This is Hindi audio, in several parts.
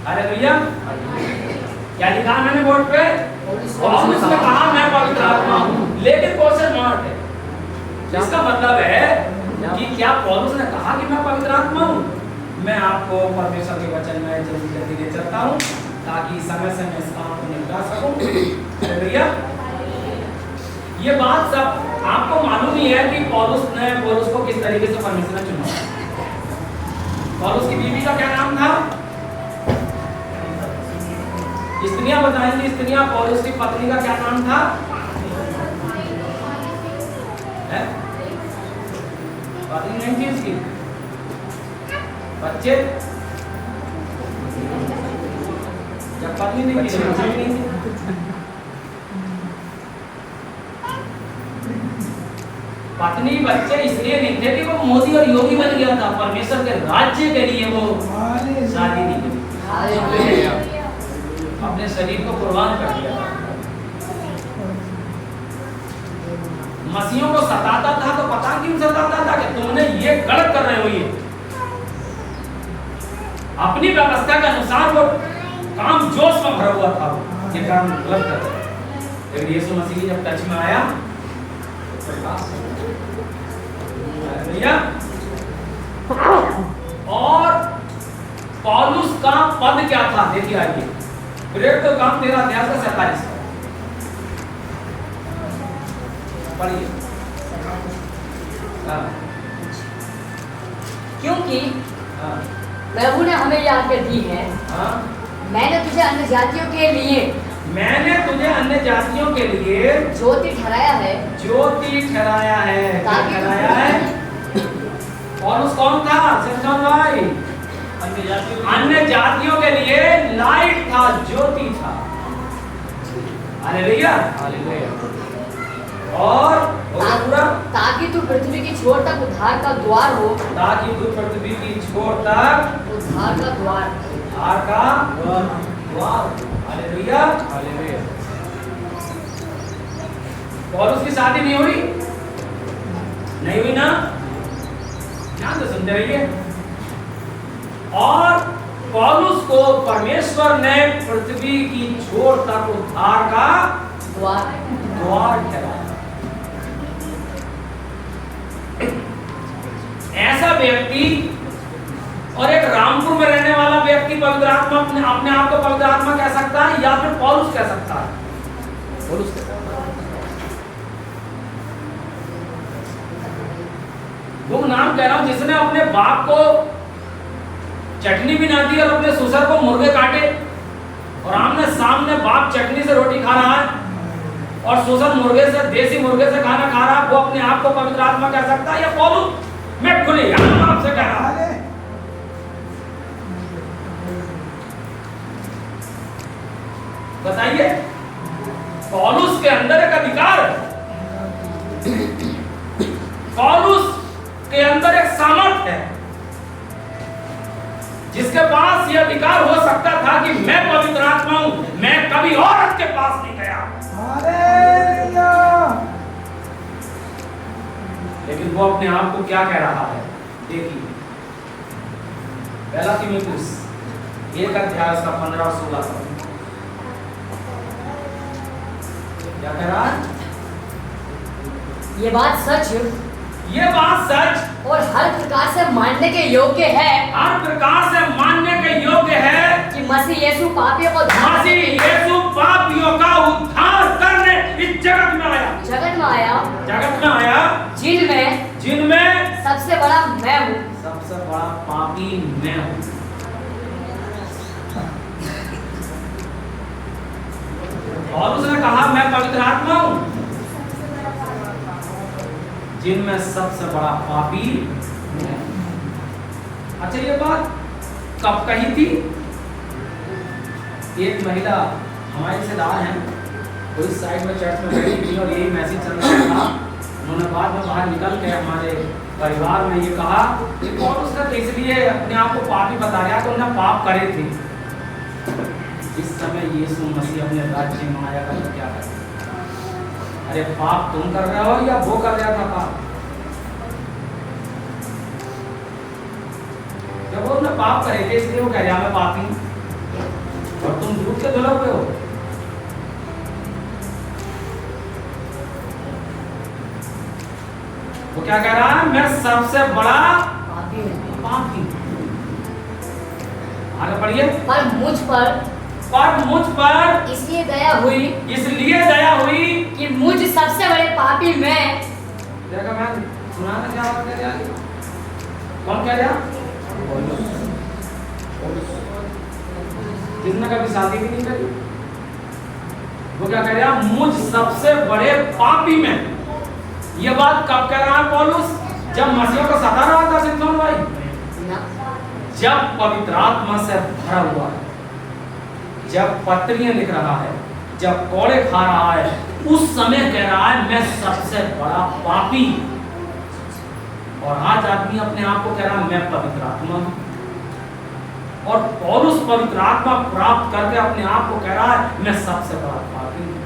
अरे भैया क्या लिखा है मैंने बोर्ड पे? पौलुस ने कहा मैं पवित्र आत्मा हूँ, लेकिन क्वेश्चन मार्क है। इसका मतलब है कि क्या पौलुस ने कहा कि मैं पवित्र आत्मा हूँ? मैं आपको परमेश्वर के वचन में जल्दी जल्दी ले चलता हूँ ताकि समय से मैं इस काम को निपटा सकूं। भैया ये बात सब आपको मालूम ही है कि पौलुस को किस तरीके से परमेश्वर ने चुना। पौलुस की बीवी का क्या नाम था? स्त्रियां बताएंगी, स्त्रियां पौलुस की पत्नी का क्या नाम था? पत्नी नहीं थी उसकी? बच्चे जब पत्नी नहीं थी, बच्चे भी नहीं थे। पत्नी बच्चे इसलिए नहीं थे कि वो मोदी और योगी बन गया था, परमेश्वर के राज्य के लिए वो शादी नहीं की, अपने शरीर को कुर्बान कर दिया था। मसीहों को सताता था तो पता क्यों सताता था कि तुमने ये गलत कर रहे हो, ये अपनी व्यवस्था के अनुसार वो काम जोश में भरा हुआ था, ये काम गलत कर रहे थे। लेकिन यीशु मसीह जब टच में आया भैया, और पौलुस का पद क्या था देखिए, आइए प्रेरित का काम 13 अध्याय का 47 पढ़िए। क्योंकि प्रभु ने हमें यह आज्ञा दी है, मैंने तुझे अन्य जातियों के लिए ज्योति ठहराया है। ज्योति ठहराया है। ठहराया है। पौलुस कौन था? समझाओ भाई। अन्य जातियों के लिए लाइट था, ज्योति था। Hallelujah, hallelujah. और पूरा ताकि तू पृथ्वी की छोर तक उद्धार का द्वार हो। ताकि तू पृथ्वी की छोर तक उद्धार का द्वार, उद्धार का द्वार। Hallelujah, hallelujah. पौलुस की शादी नहीं हुई? नहीं हुई ना? ध्यान से सुनते रहिए। और पौलुस को परमेश्वर ने पृथ्वी की छोर तक उद्धार का द्वार ठहराया। ऐसा व्यक्ति और एक रामपुर में रहने वाला व्यक्ति पवित्र आत्मा अपने आप को पवित्र आत्मा कह सकता है या फिर पौलुस कह सकता है? पौलुस कह सकता है। गुमनाम कह रहा हूं, जिसने अपने बाप को चटनी भी ना दी और अपने ससुर को मुर्गे काटे, और आमने सामने बाप चटनी से रोटी खा रहा है और ससुर मुर्गे से, देसी मुर्गे से खाना खा रहा है, वो अपने आप को पवित्र आत्मा कह सकता है या पौलुस? मैं खुलेआम आपसे कह रहा हूं, बताइए। पौलुस के अंदर एक अधिकार है, पौलुस के अंदर एक सामर्थ्य है जिसके पास यह अधिकार हो सकता था कि मैं पवित्र आत्मा हूं, मैं कभी औरत के पास नहीं गया। लेकिन वो अपने आप को क्या कह रहा है? देखिए पहला तीमुथियुस 1 अध्याय उसका 15 और 16 क्या कह रहा है? ये बात सच और हर प्रकार से मानने के योग्य है, हर प्रकार से मानने के योग्य है कि मसीह यीशु पापियों को उद्धार करने इस जगत में आया, जिनमें सबसे बड़ा मैं हूँ, सबसे बड़ा पापी मैं हूँ। और उसने कहा मैं पवित्र आत्मा हूँ, जिनमें सबसे बड़ा पापी मैं। अच्छा ये बात कब कही थी? एक महिला हमारे रिश्तेदार हैं, वो इस साइड में चर्च में बैठी थी और यही मैसेज चल रहा था। उन्होंने बाद में बाहर निकल के हमारे परिवार में ये कहा कि पौलुस का इसलिए अपने आप को पापी बता रहा, तो उन्होंने पाप करे थे। इस समय यीशु मसीह अपने राज्य में आया था तो क्या करे? अरे पाप तुम कर रहे हो या वो कर रहा था पाप? जब वो पाप करे थे इसलिए वो कह रहा मैं पापी हूं। तुम झूठ के धुले हुए हो। वो क्या कह रहा है? मैं सबसे बड़ा पापी हूँ। पापी। आगे पढ़िए। पर मुझ पर इसलिए दया हुई कि मुझ सबसे बड़े पापी मैं। देखा मैं सुनाना क्या बात कर रहा है? कौन कह रहा? जिसने कभी शादी भी नहीं करी। वो क्या कह रहा? मुझ सबसे बड़े पापी में। ये बात कब कह रहा है पौलुस? जब मसीह को सता रहा था सिमोन भाई, जब पवित्र आत्मा से भरा हुआ है, जब पत्रियां लिख रहा है, जब कोड़े खा रहा है, उस समय कह रहा है मैं सबसे बड़ा पापी। और आज आदमी अपने आप को कह रहा है मैं पवित्र आत्मा हूं। और पौलुस पवित्र आत्मा प्राप्त करके अपने आप को कह रहा है मैं सबसे बड़ा पापी हूं।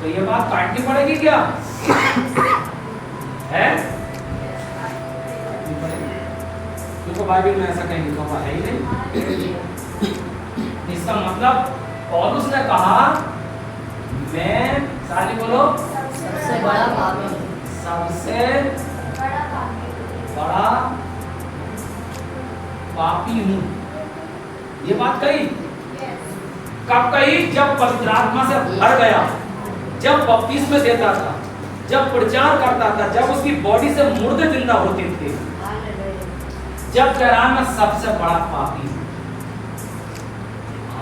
तो ये बात काटनी पड़ेगी क्या? है? क्योंकि बाइबल में ऐसा कहीं लिखा हुआ है ही नहीं। इसका मतलब पौलुस ने कहा मैं, साली बोलो, सबसे बड़ा पापी हूँ। सबसे बड़ा पापी हूं। ये बात कही कब कही? जब पवित्र आत्मा से भर गया, जब बपतिस्मा देता था, जब प्रचार करता था, जब उसकी बॉडी से मुर्दे जिंदा होते थे, जब कह रहा मैं सबसे बड़ा पापी हूं।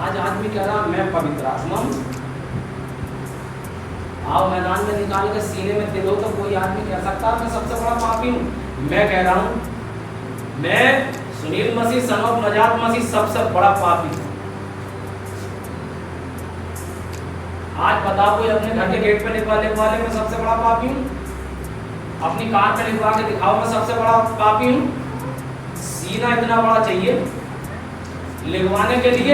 आज आदमी कह रहा मैं पवित्र आत्मा हूं। आओ मैदान में निकाल के सीने में दे दो तो कोई आदमी कह सकता है मैं सबसे बड़ा पापी हूं। मैं कह रहा हूं मैं सुनील मसीह सन ऑफ नजात मसीह सबसे बड़ा पापी हूं। आज बताओ कोई अपने घर के गेट पे लिखवा वाले मैं सबसे बड़ा पापी हूं। अपनी कार पे लिखवा के दिखाओ मैं सबसे बड़ा पापी हूं। सीना इतना बड़ा चाहिए लिखवाने के लिए।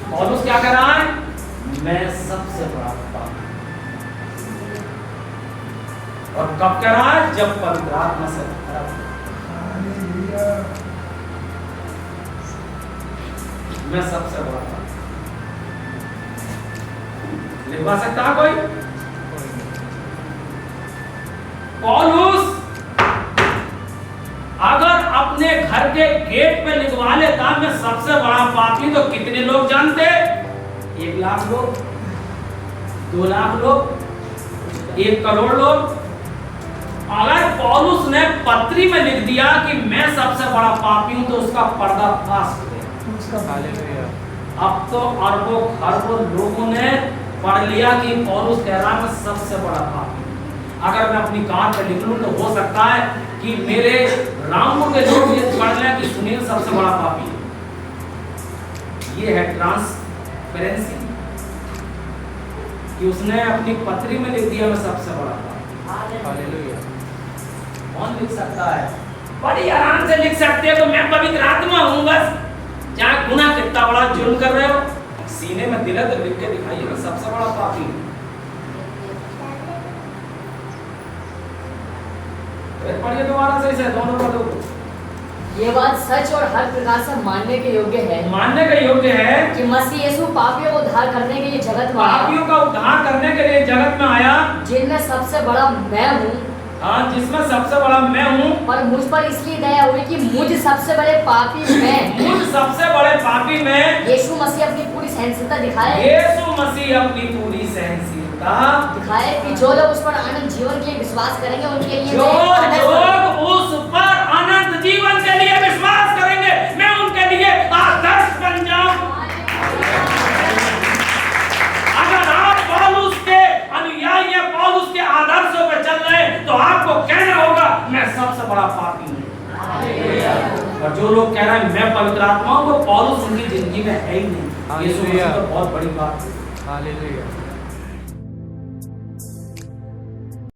पौलुस क्या कह रहा है? मैं सबसे बड़ा पापी। और कब कह रहा है? जब पवित्र आत्मा से मैं सबसे बड़ा पापी। लिखवा सकता है कोई? पौलुस अगर अपने घर के गेट पे लिखवा लेता मैं सबसे बड़ा पापी, तो कितने लोग जानते? 1 लाख लोग, 2 लाख लोग, 1 करोड़ लोग। अगर पौलुस ने पत्री में लिख दिया कि मैं सबसे बड़ा पापी हूं तो उसका पर्दा फाश हो गया। अब तो अरबों खरबों लोगों ने पढ़ लिया कि पौलुस कह रहा है मैं सबसे बड़ा पापी। अगर मैं अपनी कार पे लिख लूं तो हो सकता है कि मेरे रामपुर के लोग ये पढ़ लें कि सुनील सबसे बड़ा पापी है। ये है ट्रांसपेरेंसी कि उसने अपनी पत्री में लिख दिया मैं सबसे बड़ा पापी। हालेलुया। कौन लिख सकता है? बड़ी आराम से लिख सकते हो तो मैं पवित्र आत्मा हूं। बस चाहे गुनाह कितना बड़ा जुर्म कर रहे हो, सीने में दिल है तो लिख के दिखाइए मैं सबसे बड़ा पापी हूं। पढ़िए दोबारा से इसे दोनों पढ़ो। ये बात सच और हर प्रकार से मानने के योग्य है। मानने के योग्य है कि मसीह यीशु पापियों को उद्धार करने के लिए जगत में आया। पापियों का उद्धार करने के लिए जगत में आया। जिनमें सबसे बड़ा मैं हूँ। हाँ, जिसमें सबसे बड़ा मैं हूँ। और मुझ पर इसलिए दया हुई कि मुझ सबसे बड़े पापी में, मुझ सबसे बड़े पापी में यीशु मसीह अपनी पूरी सहनशीलता दिखाए। यीशु मसीह अपनी पूरी सहनशीलता दिखाए कि जो लोग उस पर अनंत जीवन के लिए विश्वास करेंगे उनके लिए जो लोग उस पर अनंत जीवन के लिए विश्वास करेंगे मैं उनके लिए आदर्श बन जाऊं। अगर आप पौलुस के अनुयायी हैं, पौलुस के आदर्शों पर चल रहे हैं, तो आपको कहना होगा मैं सबसे बड़ा पापी हूं। और जो लोग कह रहे हैं मैं पवित्र आत्मा हूं, वो पौलुस उनकी जिंदगी में है ही नहीं। यीशु मसीह तो बहुत बड़ी बात है। हालेलुया।